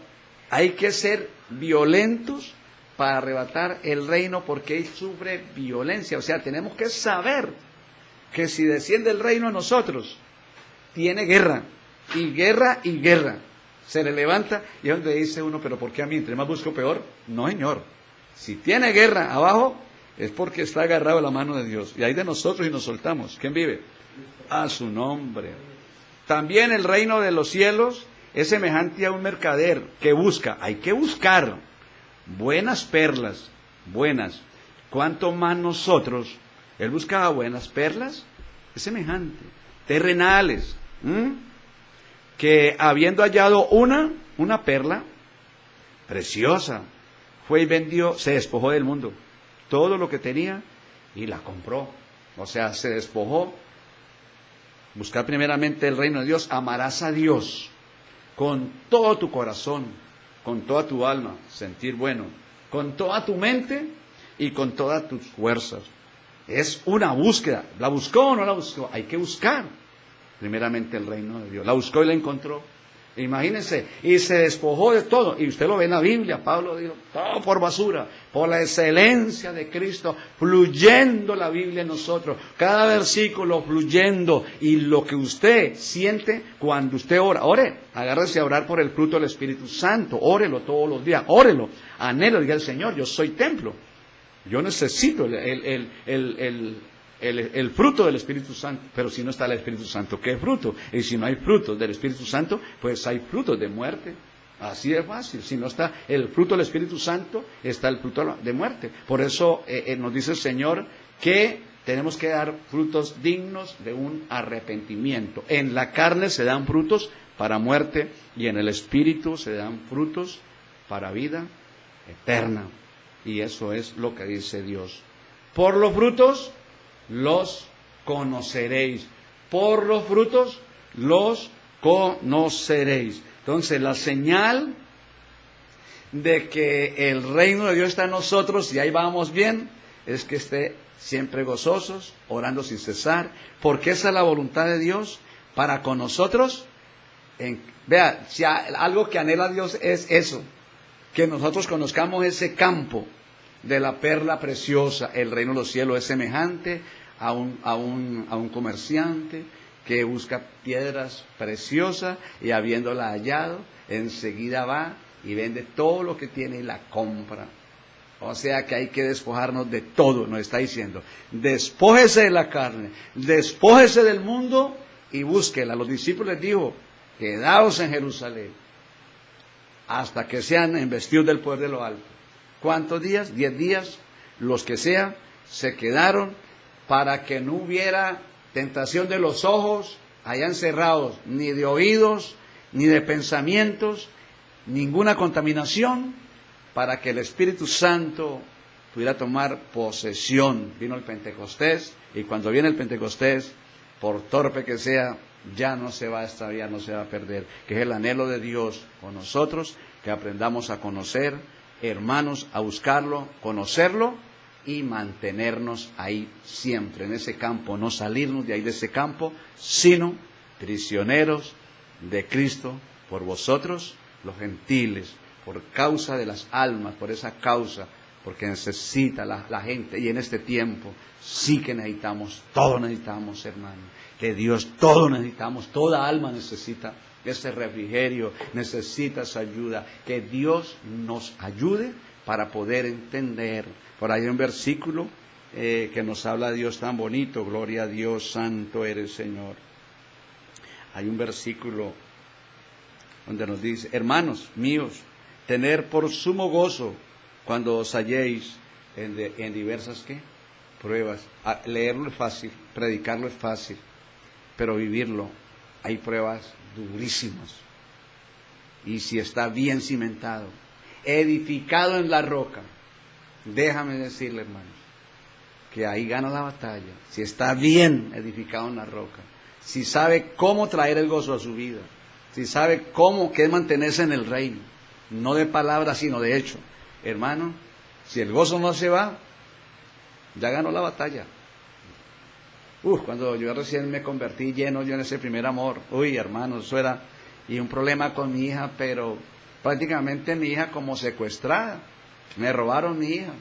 hay que ser violentos para arrebatar el reino, porque Él sufre violencia. O sea, tenemos que saber que si desciende el reino a nosotros, tiene guerra. Y guerra y guerra. Se le levanta y es donde dice uno, pero ¿por qué a mí? ¿Entre más busco peor? No, señor. Si tiene guerra abajo, es porque está agarrado a la mano de Dios. Y hay de nosotros y nos soltamos. ¿Quién vive? A su nombre. También el reino de los cielos es semejante a un mercader que busca. Hay que buscar buenas perlas, buenas. ¿Cuánto más nosotros? Él buscaba buenas perlas, es semejante. Terrenales. Que habiendo hallado una perla preciosa, fue y vendió, se despojó del mundo, todo lo que tenía y la compró. O sea, se despojó. Buscar primeramente el reino de Dios. Amarás a Dios con todo tu corazón, con toda tu alma, sentir bueno, con toda tu mente y con todas tus fuerzas. Es una búsqueda. ¿La buscó o no la buscó? Hay que buscar primeramente el reino de Dios. La buscó y la encontró. Imagínense, y se despojó de todo. Y usted lo ve en la Biblia, Pablo dijo, todo por basura, por la excelencia de Cristo, fluyendo la Biblia en nosotros. Cada versículo fluyendo. Y lo que usted siente cuando usted ora, ore, agárrese a orar por el fruto del Espíritu Santo, órelo todos los días, órelo, anhelo, diga el Señor, yo soy templo. Yo necesito el fruto del Espíritu Santo, pero si no está el Espíritu Santo, ¿qué fruto? Y si no hay frutos del Espíritu Santo, pues hay frutos de muerte. Así de fácil. Si no está el fruto del Espíritu Santo, está el fruto de muerte. Por eso nos dice el Señor que tenemos que dar frutos dignos de un arrepentimiento. En la carne se dan frutos para muerte y en el Espíritu se dan frutos para vida eterna. Y eso es lo que dice Dios. Por los frutos los conoceréis. Por los frutos los conoceréis. Entonces, la señal de que el reino de Dios está en nosotros y ahí vamos bien, es que esté siempre gozosos, orando sin cesar, porque esa es la voluntad de Dios para con nosotros. Vea, si algo que anhela Dios es eso, que nosotros conozcamos ese campo de la perla preciosa. El reino de los cielos es semejante a un comerciante que busca piedras preciosas y habiéndola hallado, enseguida va y vende todo lo que tiene y la compra. O sea que hay que despojarnos de todo, nos está diciendo. Despójese de la carne, despójese del mundo y búsquela. Los discípulos les dijo, quedaos en Jerusalén hasta que sean investidos del poder de lo alto. ¿Cuántos días? 10 días, los que sean, se quedaron para que no hubiera tentación de los ojos allá encerrados, ni de oídos, ni de pensamientos, ninguna contaminación, para que el Espíritu Santo pudiera tomar posesión. Vino el Pentecostés, y cuando viene el Pentecostés, por torpe que sea, ya no se va a extraviar, no se va a perder, que es el anhelo de Dios con nosotros, que aprendamos a conocer, hermanos, a buscarlo, conocerlo y mantenernos ahí siempre, en ese campo, no salirnos de ahí de ese campo, sino prisioneros de Cristo por vosotros, los gentiles, por causa de las almas, por esa causa porque necesita la gente, y en este tiempo sí que necesitamos, todos necesitamos, hermano, que Dios, todos necesitamos, toda alma necesita ese refrigerio, necesita esa ayuda, que Dios nos ayude para poder entender. Por ahí hay un versículo que nos habla de Dios tan bonito, gloria a Dios, santo eres Señor. Hay un versículo donde nos dice, hermanos míos, tener por sumo gozo cuando os halléis en diversas ¿qué? Pruebas. Leerlo es fácil, predicarlo es fácil, pero vivirlo, hay pruebas durísimas. Y si está bien cimentado, edificado en la roca, déjame decirle, hermanos, que ahí gana la batalla. Si está bien edificado en la roca, si sabe cómo traer el gozo a su vida, si sabe cómo que es mantenerse en el reino, no de palabras sino de hecho, hermano, si el gozo no se va, ya ganó la batalla. Cuando yo recién me convertí lleno yo en ese primer amor, hermano, eso era, y un problema con mi hija, pero prácticamente mi hija como secuestrada, me robaron mi hija.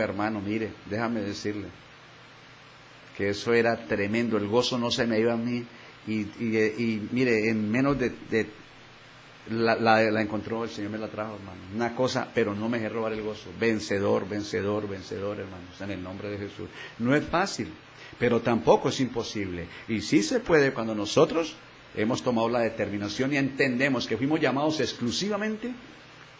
Hermano, mire, déjame decirle que eso era tremendo, el gozo no se me iba a mí, y mire, en menos de la encontró el Señor, me la trajo, hermano, una cosa, pero no me dejé robar el gozo, vencedor, vencedor, vencedor, hermanos, en el nombre de Jesús. No es fácil, pero tampoco es imposible, y sí se puede cuando nosotros hemos tomado la determinación y entendemos que fuimos llamados exclusivamente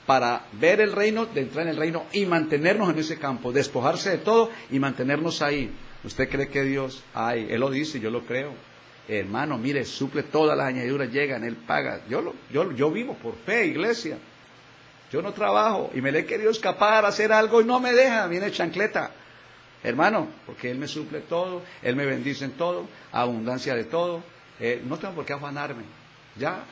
para ver el reino, de entrar en el reino y mantenernos en ese campo, despojarse de todo y mantenernos ahí. ¿Usted cree que Dios? Él lo dice, yo lo creo. Hermano, mire, suple todas las añadiduras, llegan, Él paga. Yo vivo por fe, iglesia. Yo no trabajo y me le he querido escapar a hacer algo y no me deja, viene chancleta. Hermano, porque Él me suple todo, Él me bendice en todo, abundancia de todo. No tengo por qué afanarme. Ya,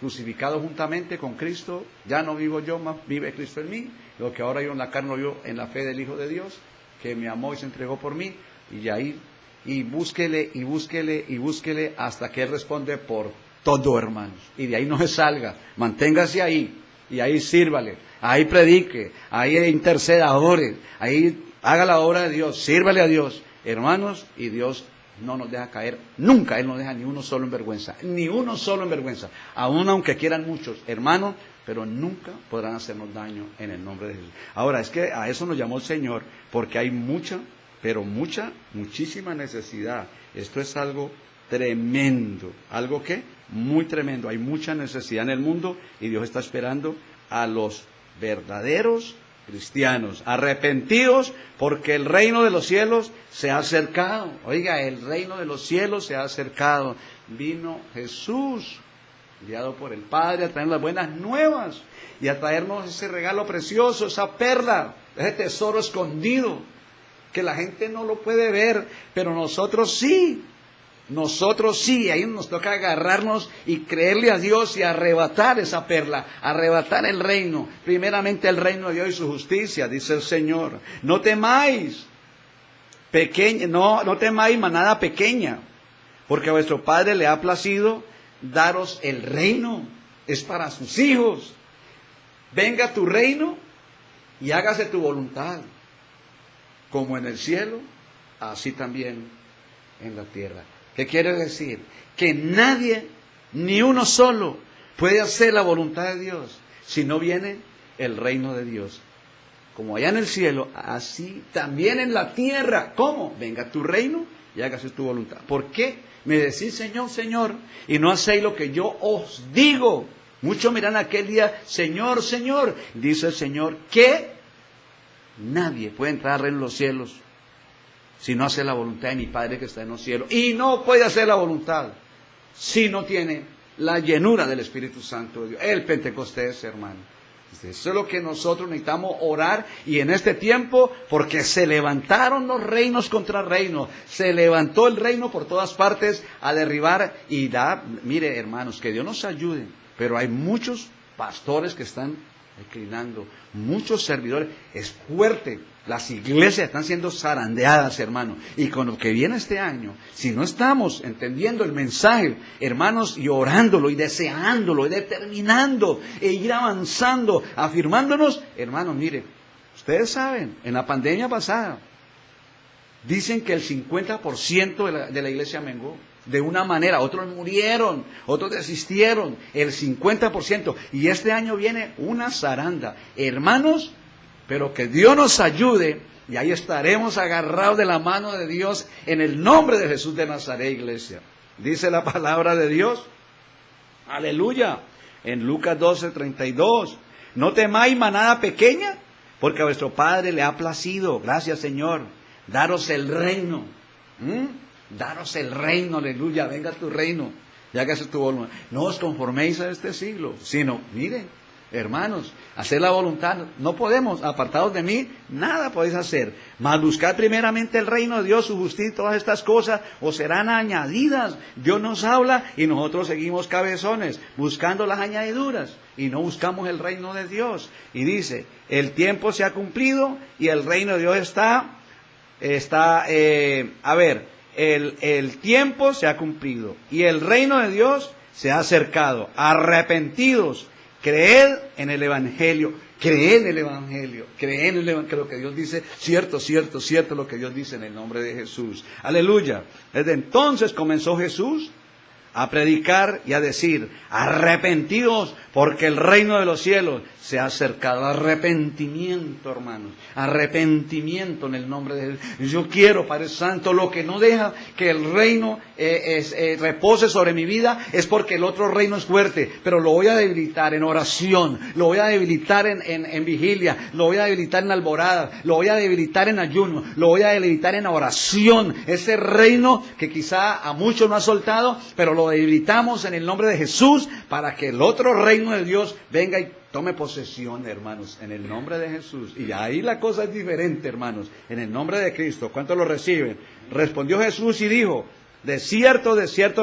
crucificado juntamente con Cristo, ya no vivo yo, más vive Cristo en mí. Lo que ahora yo en la carne, lo vivo en la fe del Hijo de Dios, que me amó y se entregó por mí. Y ahí, y búsquele, y búsquele, y búsquele, hasta que Él responde por todo, hermanos. Y de ahí no se salga, manténgase ahí, y ahí sírvale, ahí predique, ahí interceda, ore, ahí haga la obra de Dios, sírvale a Dios, hermanos, y Dios no nos deja caer, nunca, Él no deja ni uno solo en vergüenza, ni uno solo en vergüenza, aun aunque quieran muchos, hermanos, pero nunca podrán hacernos daño en el nombre de Jesús. Ahora, es que a eso nos llamó el Señor, porque hay muchísima necesidad. Esto es algo tremendo, algo que muy tremendo, hay mucha necesidad en el mundo y Dios está esperando a los verdaderos cristianos, arrepentidos, porque el reino de los cielos se ha acercado. Oiga, el reino de los cielos se ha acercado. Vino Jesús, enviado por el Padre, a traer las buenas nuevas y a traernos ese regalo precioso, esa perla, ese tesoro escondido, que la gente no lo puede ver, pero nosotros sí. Nosotros sí, ahí nos toca agarrarnos y creerle a Dios y arrebatar esa perla, arrebatar el reino, primeramente el reino de Dios y su justicia, dice el Señor. No temáis, no temáis manada pequeña, porque a vuestro Padre le ha placido daros el reino, es para sus hijos. Venga tu reino y hágase tu voluntad, como en el cielo, así también en la tierra. ¿Qué quiere decir? Que nadie, ni uno solo, puede hacer la voluntad de Dios si no viene el reino de Dios. Como allá en el cielo, así también en la tierra. ¿Cómo? Venga tu reino y hágase tu voluntad. ¿Por qué me decís Señor, Señor, y no hacéis lo que yo os digo? Muchos miran aquel día, Señor, Señor. Dice el Señor que nadie puede entrar al reino de los cielos si no hace la voluntad de mi Padre que está en los cielos. Y no puede hacer la voluntad si no tiene la llenura del Espíritu Santo de Dios. El Pentecostés, hermano. Eso es lo que nosotros necesitamos orar. Y en este tiempo, porque se levantaron los reinos contra reinos. Se levantó el reino por todas partes a derribar y dar. Mire, hermanos, que Dios nos ayude. Pero hay muchos pastores que están declinando. Muchos servidores, es fuerte. Las iglesias están siendo zarandeadas, hermanos. Y con lo que viene este año, si no estamos entendiendo el mensaje, hermanos, y orándolo, y deseándolo, y determinando, e ir avanzando, afirmándonos, hermanos, mire, ustedes saben, en la pandemia pasada, dicen que el 50% de la iglesia menguó. De una manera, otros murieron, otros desistieron, el 50%. Y este año viene una zaranda. Hermanos, pero que Dios nos ayude, y ahí estaremos agarrados de la mano de Dios en el nombre de Jesús de Nazaret, iglesia. Dice la palabra de Dios, aleluya, en Lucas 12:32, no temáis manada pequeña, porque a vuestro Padre le ha placido, gracias Señor, daros el reino. Daros el reino, aleluya, venga tu reino, ya que es tu voluntad. No os conforméis a este siglo, sino, miren, hermanos, hacer la voluntad. No podemos, apartados de mí, nada podéis hacer. Mas buscad primeramente el reino de Dios, su justicia y todas estas cosas os serán añadidas. Dios nos habla y nosotros seguimos cabezones, buscando las añadiduras, y no buscamos el reino de Dios. Y dice, el tiempo se ha cumplido y el reino de Dios está, el tiempo se ha cumplido y el reino de Dios se ha acercado. Arrepentidos, creed en el Evangelio, creed en el Evangelio, creed en el Evangelio, que lo que Dios dice, cierto lo que Dios dice en el nombre de Jesús. Aleluya. Desde entonces comenzó Jesús a predicar y a decir, arrepentidos porque el reino de los cielos se ha acercado. Arrepentimiento, hermanos, arrepentimiento en el nombre de Jesús. Yo quiero, Padre Santo, lo que no deja que el reino repose sobre mi vida es porque el otro reino es fuerte, pero lo voy a debilitar en oración, lo voy a debilitar en vigilia, lo voy a debilitar en alborada, lo voy a debilitar en ayuno, lo voy a debilitar en oración. Ese reino que quizá a muchos no ha soltado, pero lo debilitamos en el nombre de Jesús para que el otro reino de Dios venga y tome posesión, hermanos, en el nombre de Jesús. Y ahí la cosa es diferente, hermanos, en el nombre de Cristo. ¿Cuántos lo reciben? Respondió Jesús y dijo, de cierto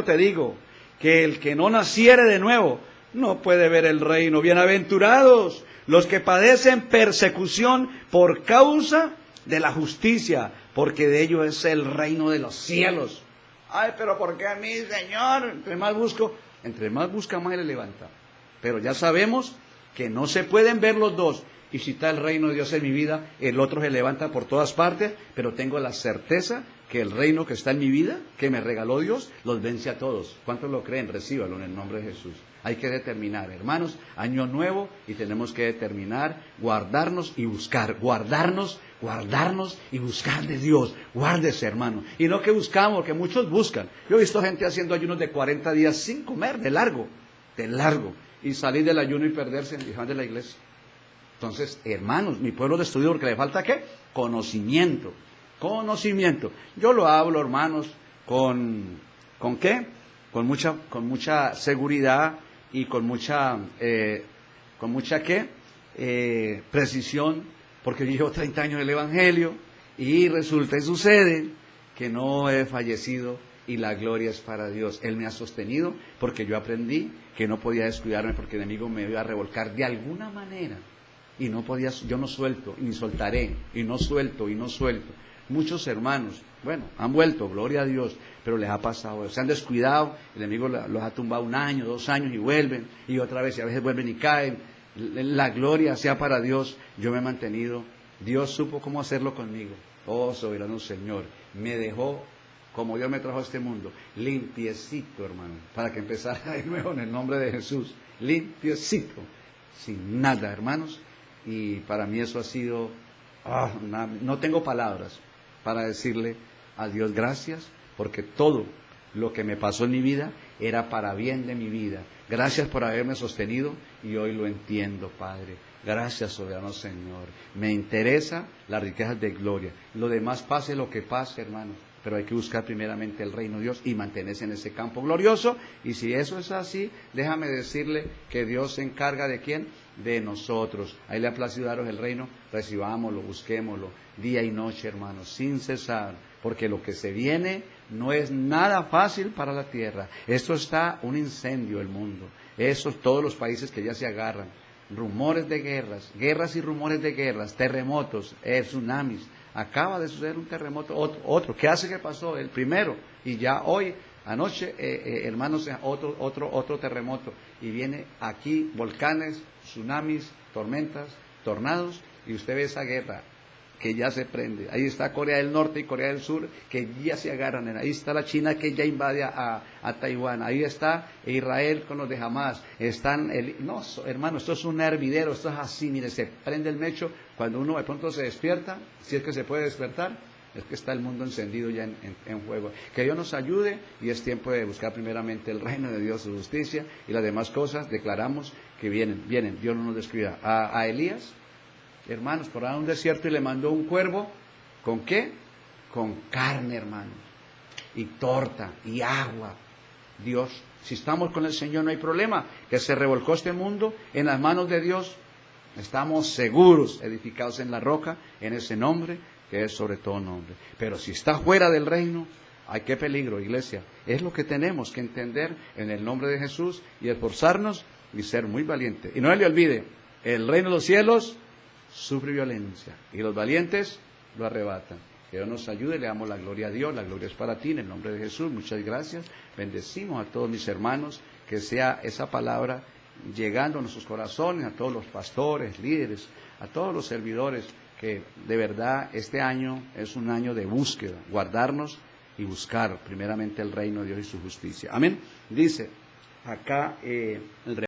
te digo, que el que no naciere de nuevo no puede ver el reino. Bienaventurados los que padecen persecución por causa de la justicia, porque de ellos es el reino de los cielos. Ay, pero ¿por qué a mí, Señor? Entre más busca, más le levanta. Pero ya sabemos que no se pueden ver los dos. Y si está el reino de Dios en mi vida, el otro se levanta por todas partes, pero tengo la certeza que el reino que está en mi vida, que me regaló Dios, los vence a todos. ¿Cuántos lo creen? Recíbalo en el nombre de Jesús. Hay que determinar, hermanos, año nuevo, y tenemos que determinar, guardarnos y buscar, guardarnos y buscar de Dios. Guárdese, hermano. Y no que buscamos, que muchos buscan. Yo he visto gente haciendo ayunos de 40 días sin comer, de largo, y salir del ayuno y perderse en dejar de la iglesia. Entonces, hermanos, mi pueblo de estudio, porque le falta ¿qué? Conocimiento. Yo lo hablo, hermanos, ¿con qué? Con mucha seguridad y con mucha precisión, porque yo llevo 30 años en el Evangelio y resulta y sucede que no he fallecido y la gloria es para Dios. Él me ha sostenido porque yo aprendí que no podía descuidarme porque el enemigo me iba a revolcar de alguna manera y no podía, yo no suelto, ni soltaré, y no suelto. Muchos hermanos, bueno, han vuelto, gloria a Dios, pero les ha pasado, se han descuidado, el enemigo los ha tumbado 1 año, 2 años y vuelven, y otra vez, y a veces vuelven y caen. La gloria sea para Dios. Yo me he mantenido, Dios supo cómo hacerlo conmigo. Oh, soberano Señor, me dejó, como Dios me trajo a este mundo, limpiecito, hermano, para que empezara de nuevo en el nombre de Jesús, limpiecito, sin nada, hermanos, y para mí eso ha sido, no tengo palabras para decirle a Dios gracias, porque todo lo que me pasó en mi vida era para bien de mi vida. Gracias por haberme sostenido y hoy lo entiendo, Padre. Gracias, soberano Señor. Me interesa las riquezas de gloria. Lo demás pase lo que pase, hermano. Pero hay que buscar primeramente el reino de Dios y mantenerse en ese campo glorioso. Y si eso es así, déjame decirle que Dios se encarga ¿de quién? De nosotros. Ahí le ha placido daros el reino, recibámoslo, busquémoslo, día y noche, hermanos, sin cesar. Porque lo que se viene no es nada fácil para la tierra. Esto está un incendio el mundo. Todos los países que ya se agarran. rumores de guerras, guerras y rumores de guerras, terremotos, tsunamis. Acaba de suceder un terremoto, otro. ¿Qué hace que pasó? El primero. Y ya hoy, anoche, hermanos, otro terremoto. Y viene aquí volcanes, tsunamis, tormentas, tornados, y usted ve esa guerra que ya se prende. Ahí está Corea del Norte y Corea del Sur, que ya se agarran. Ahí está la China, que ya invade a Taiwán. Ahí está Israel con los de Hamas. No, hermano, esto es un hervidero, esto es así. Mire, se prende el mecho. Cuando uno de pronto se despierta, si es que se puede despertar, es que está el mundo encendido ya en fuego. Que Dios nos ayude, y es tiempo de buscar primeramente el reino de Dios, su justicia, y las demás cosas declaramos que vienen. Dios no nos descuida. A Elías, hermanos, por ahí un desierto, y le mandó un cuervo. ¿Con qué? Con carne, hermanos, y torta, y agua. Dios, si estamos con el Señor no hay problema. Que se revolcó este mundo en las manos de Dios. Estamos seguros, edificados en la roca, en ese nombre que es sobre todo nombre. Pero si está fuera del reino, ¡ay, qué peligro, iglesia! Es lo que tenemos que entender en el nombre de Jesús, y esforzarnos y ser muy valientes. Y no le olvide, el reino de los cielos sufre violencia, y los valientes lo arrebatan. Que Dios nos ayude, le damos la gloria a Dios. La gloria es para ti, en el nombre de Jesús. Muchas gracias. Bendecimos a todos mis hermanos, que sea esa palabra llegando a nuestros corazones, a todos los pastores, líderes, a todos los servidores, que de verdad este año es un año de búsqueda, guardarnos y buscar primeramente el reino de Dios y su justicia. Amén. Dice acá el